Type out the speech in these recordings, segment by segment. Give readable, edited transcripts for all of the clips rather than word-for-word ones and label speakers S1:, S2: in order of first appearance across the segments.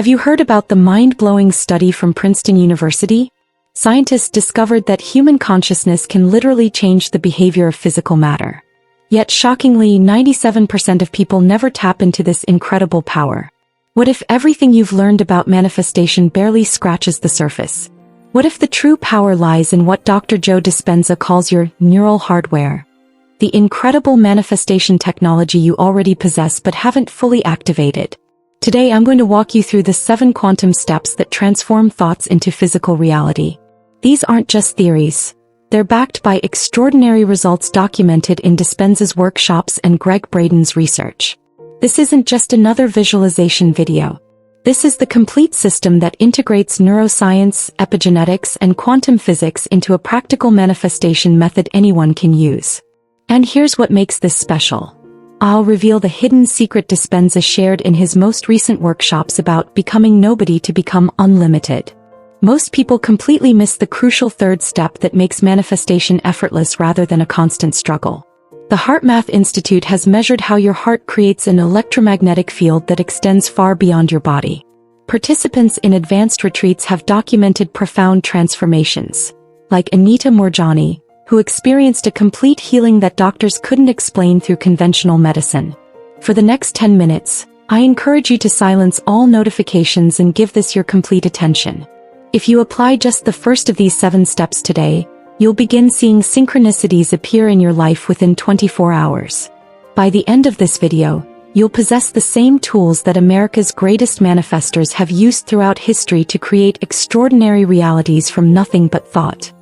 S1: Have you heard about the mind-blowing study from Princeton University? Scientists discovered that human consciousness can literally change the behavior of physical matter. Yet shockingly, 97% of people never tap into this incredible power. What if everything you've learned about manifestation barely scratches the surface? What if the true power lies in what Dr. Joe Dispenza calls your neural hardware? The incredible manifestation technology you already possess but haven't fully activated. Today I'm going to walk you through the 7 quantum steps that transform thoughts into physical reality. These aren't just theories. They're backed by extraordinary results documented in Dispenza's workshops and Greg Braden's research. This isn't just another visualization video. This is the complete system that integrates neuroscience, epigenetics, and quantum physics into a practical manifestation method anyone can use. And here's what makes this special. I'll reveal the hidden secret Dispenza shared in his most recent workshops about becoming nobody to become unlimited. Most people completely miss the crucial 3rd step that makes manifestation effortless rather than a constant struggle. The HeartMath Institute has measured how your heart creates an electromagnetic field that extends far beyond your body. Participants in advanced retreats have documented profound transformations, like Anita Moorjani, who experienced a complete healing that doctors couldn't explain through conventional medicine. For the next 10 minutes, I encourage you to silence all notifications and give this your complete attention. If you apply just the first of these 7 steps today, you'll begin seeing synchronicities appear in your life within 24 hours. By the end of this video, you'll possess the same tools that America's greatest manifestors have used throughout history to create extraordinary realities from nothing but thought.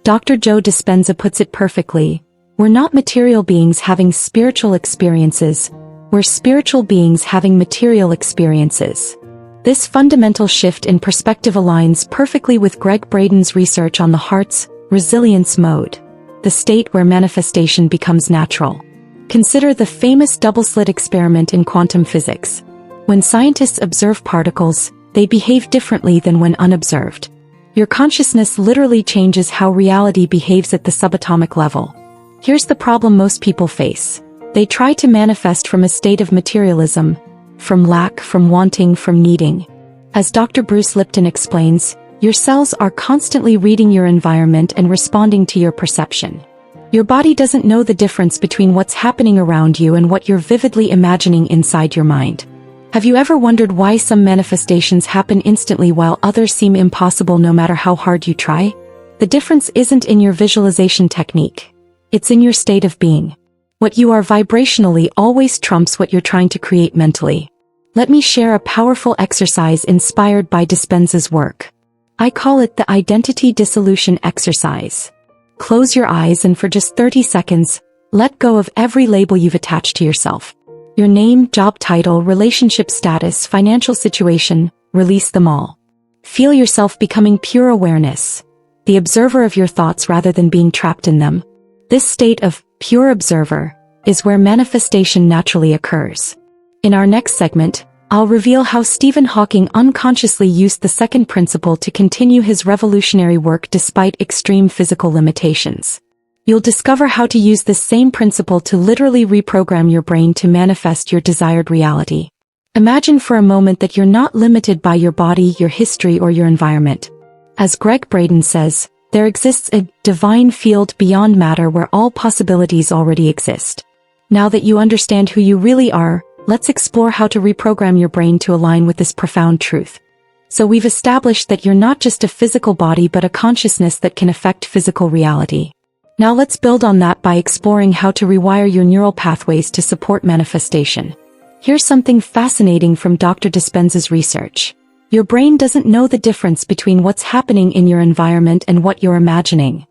S1: Dr. Joe Dispenza puts it perfectly. We're not material beings having spiritual experiences. We're spiritual beings having material experiences. This fundamental shift in perspective aligns perfectly with Greg Braden's research on the heart's resilience mode, the state where manifestation becomes natural. Consider the famous double-slit experiment in quantum physics. When scientists observe particles, they behave differently than when unobserved. Your consciousness literally changes how reality behaves at the subatomic level. Here's the problem most people face. They try to manifest from a state of materialism, from lack, from wanting, from needing. As Dr. Bruce Lipton explains, your cells are constantly reading your environment and responding to your perception. Your body doesn't know the difference between what's happening around you and what you're vividly imagining inside your mind. Have you ever wondered why some manifestations happen instantly while others seem impossible no matter how hard you try? The difference isn't in your visualization technique. It's in your state of being. What you are vibrationally always trumps what you're trying to create mentally. Let me share a powerful exercise inspired by Dispenza's work. I call it the identity dissolution exercise. Close your eyes and for just 30 seconds, let go of every label you've attached to yourself. Your name, job title, relationship status, financial situation, release them all. Feel yourself becoming pure awareness, the observer of your thoughts rather than being trapped in them. This state of pure observer is where manifestation naturally occurs. In our next segment, I'll reveal how Stephen Hawking unconsciously used the 2nd principle to continue his revolutionary work despite extreme physical limitations. You'll discover how to use this same principle to literally reprogram your brain to manifest your desired reality. Imagine for a moment that you're not limited by your body, your history, or your environment. As Greg Braden says, there exists a divine field beyond matter where all possibilities already exist. Now that you understand who you really are, let's explore how to reprogram your brain to align with this profound truth. So we've established that you're not just a physical body but a consciousness that can affect physical reality. Now let's build on that by exploring how to rewire your neural pathways to support manifestation. Here's something fascinating from Dr. Dispenza's research. Your brain doesn't know the difference between what's happening in your environment and what you're imagining.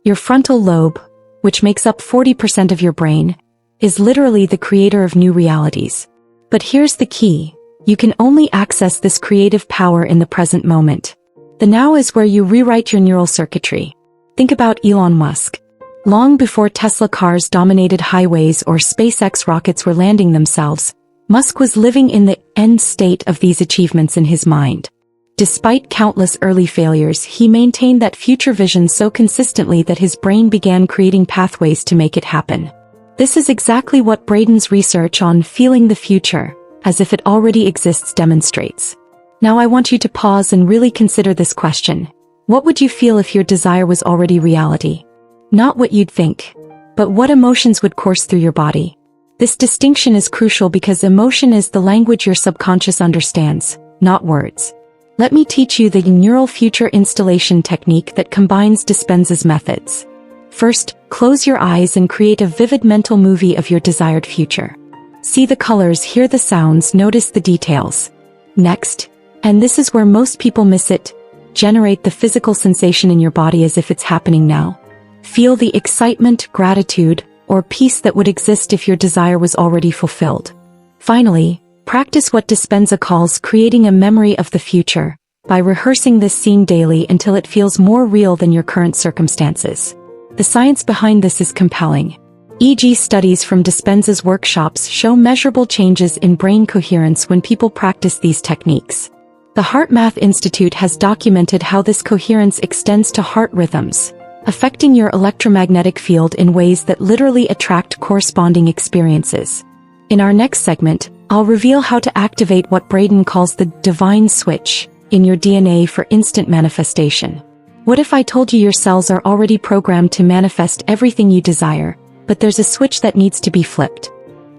S1: Your frontal lobe, which makes up 40% of your brain, is literally the creator of new realities. But here's the key. You can only access this creative power in the present moment. The now is where you rewrite your neural circuitry. Think about Elon Musk. Long before Tesla cars dominated highways or SpaceX rockets were landing themselves, Musk was living in the end state of these achievements in his mind. Despite countless early failures, he maintained that future vision so consistently that his brain began creating pathways to make it happen. This is exactly what Braden's research on feeling the future, as if it already exists, demonstrates. Now I want you to pause and really consider this question. What would you feel if your desire was already reality? Not what you'd think, but what emotions would course through your body. This distinction is crucial because emotion is the language your subconscious understands, not words. Let me teach you the neural future installation technique that combines Dispenza's methods. First, close your eyes and create a vivid mental movie of your desired future. See the colors, hear the sounds, notice the details. Next, and this is where most people miss it, generate the physical sensation in your body as if it's happening now. Feel the excitement, gratitude, or peace that would exist if your desire was already fulfilled. Finally, practice what Dispenza calls creating a memory of the future, by rehearsing this scene daily until it feels more real than your current circumstances. The science behind this is compelling. E.g., studies from Dispenza's workshops show measurable changes in brain coherence when people practice these techniques. The HeartMath Institute has documented how this coherence extends to heart rhythms, affecting your electromagnetic field in ways that literally attract corresponding experiences. In our next segment, I'll reveal how to activate what Braden calls the divine switch in your DNA for instant manifestation. What if I told you your cells are already programmed to manifest everything you desire, but there's a switch that needs to be flipped?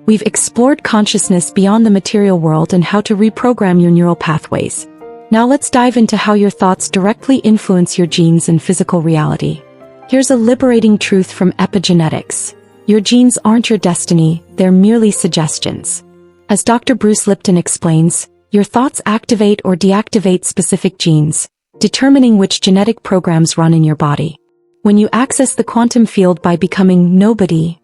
S1: We've explored consciousness beyond the material world and how to reprogram your neural pathways. Now let's dive into how your thoughts directly influence your genes and physical reality. Here's a liberating truth from epigenetics. Your genes aren't your destiny, they're merely suggestions. As Dr. Bruce Lipton explains, your thoughts activate or deactivate specific genes, determining which genetic programs run in your body. When you access the quantum field by becoming nobody,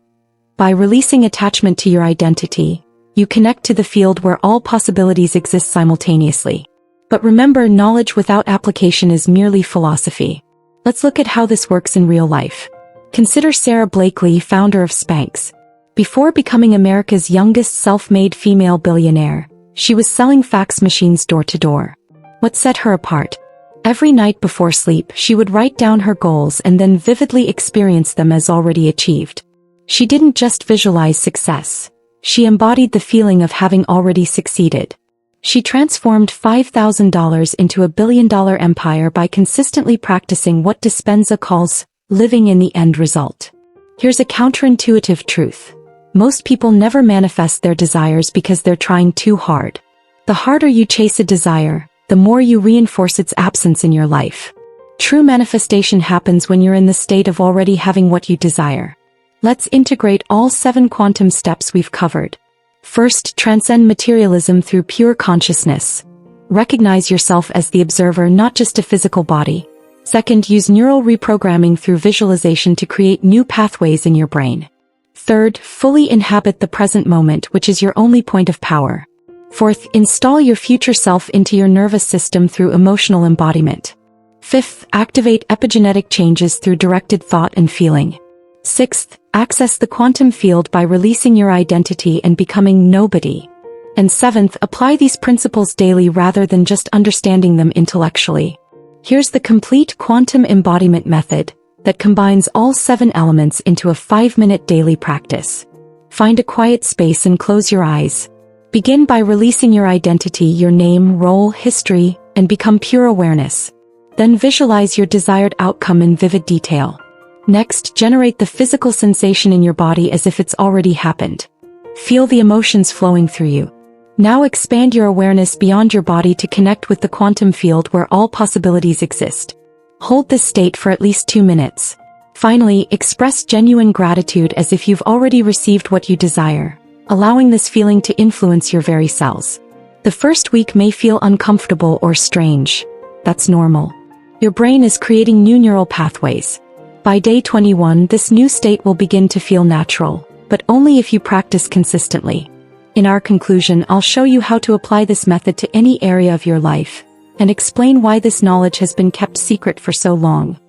S1: by releasing attachment to your identity, you connect to the field where all possibilities exist simultaneously. But remember, knowledge without application is merely philosophy. Let's look at how this works in real life. Consider Sarah Blakely, founder of Spanx. Before becoming America's youngest self-made female billionaire, she was selling fax machines door to door. What set her apart? Every night before sleep, she would write down her goals and then vividly experience them as already achieved. She didn't just visualize success. She embodied the feeling of having already succeeded. She transformed $5,000 into a billion-dollar empire by consistently practicing what Dispenza calls living in the end result. Here's a counterintuitive truth. Most people never manifest their desires because they're trying too hard. The harder you chase a desire, the more you reinforce its absence in your life. True manifestation happens when you're in the state of already having what you desire. Let's integrate all 7 quantum steps we've covered. First, transcend materialism through pure consciousness. Recognize yourself as the observer, not just a physical body. Second, use neural reprogramming through visualization to create new pathways in your brain. Third, fully inhabit the present moment, which is your only point of power. Fourth, install your future self into your nervous system through emotional embodiment. Fifth, activate epigenetic changes through directed thought and feeling. Sixth, access the quantum field by releasing your identity and becoming nobody. And seventh, apply these principles daily rather than just understanding them intellectually. Here's the complete quantum embodiment method that combines all 7 elements into a 5-minute daily practice. Find a quiet space and close your eyes. Begin by releasing your identity, your name, role, history, and become pure awareness. Then visualize your desired outcome in vivid detail. Next, generate the physical sensation in your body as if it's already happened. Feel the emotions flowing through you. Now expand your awareness beyond your body to connect with the quantum field where all possibilities exist. Hold this state for at least 2 minutes. Finally, express genuine gratitude as if you've already received what you desire, allowing this feeling to influence your very cells. The first week may feel uncomfortable or strange. That's normal. Your brain is creating new neural pathways. By day 21, this new state will begin to feel natural, but only if you practice consistently. In our conclusion, I'll show you how to apply this method to any area of your life, and explain why this knowledge has been kept secret for so long.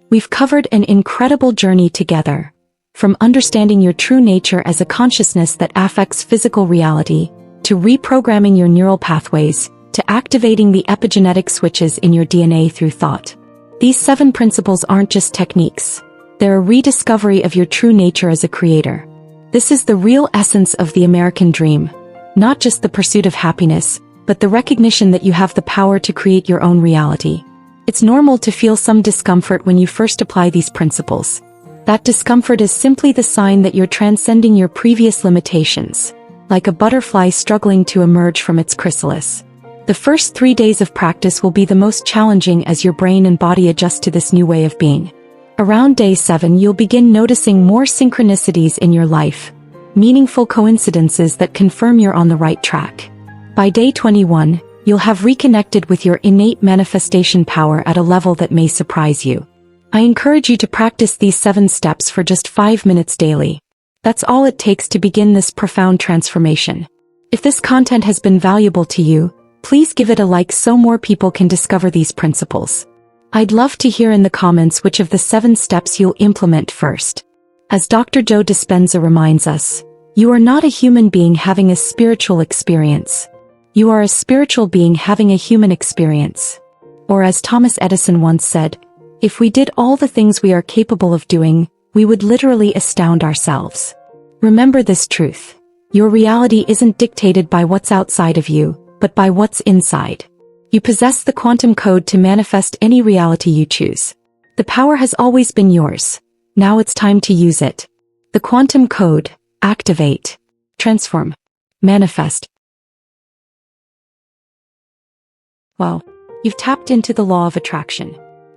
S1: We've covered an incredible journey together, from understanding your true nature as a consciousness that affects physical reality, to reprogramming your neural pathways, to activating the epigenetic switches in your DNA through thought. These 7 principles aren't just techniques. They're a rediscovery of your true nature as a creator. This is the real essence of the American dream, not just the pursuit of happiness, but the recognition that you have the power to create your own reality. It's normal to feel some discomfort when you first apply these principles. That discomfort is simply the sign that you're transcending your previous limitations, like a butterfly struggling to emerge from its chrysalis. The first 3 days of practice will be the most challenging as your brain and body adjust to this new way of being. Around day 7, you'll begin noticing more synchronicities in your life, meaningful coincidences that confirm you're on the right track. By day 21, you'll have reconnected with your innate manifestation power at a level that may surprise you. I encourage you to practice these 7 steps for just 5 minutes daily. That's all it takes to begin this profound transformation. If this content has been valuable to you, please give it a like so more people can discover these principles. I'd love to hear in the comments which of the 7 steps you'll implement first. As Dr. Joe Dispenza reminds us, you are not a human being having a spiritual experience. You are a spiritual being having a human experience. Or as Thomas Edison once said, if we did all the things we are capable of doing, we would literally astound ourselves. Remember this truth. Your reality isn't dictated by what's outside of you, but by what's inside. You possess the quantum code to manifest any reality you choose. The power has always been yours. Now it's time to use it. The quantum code: activate, transform, manifest. Wow, you've tapped into the law of attraction.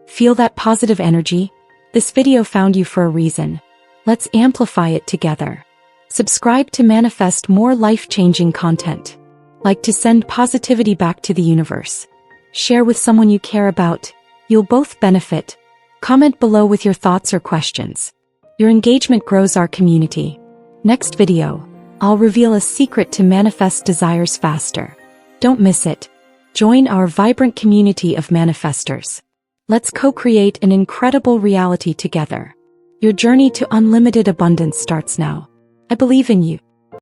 S1: Feel that positive energy? This video found you for a reason. Let's amplify it together. Subscribe to manifest more life-changing content. Like to send positivity back to the universe. Share with someone you care about. You'll both benefit. Comment below with your thoughts or questions. Your engagement grows our community. Next video, I'll reveal a secret to manifest desires faster. Don't miss it. Join our vibrant community of manifestors. Let's co-create an incredible reality together. Your journey to unlimited abundance starts now. I believe in you.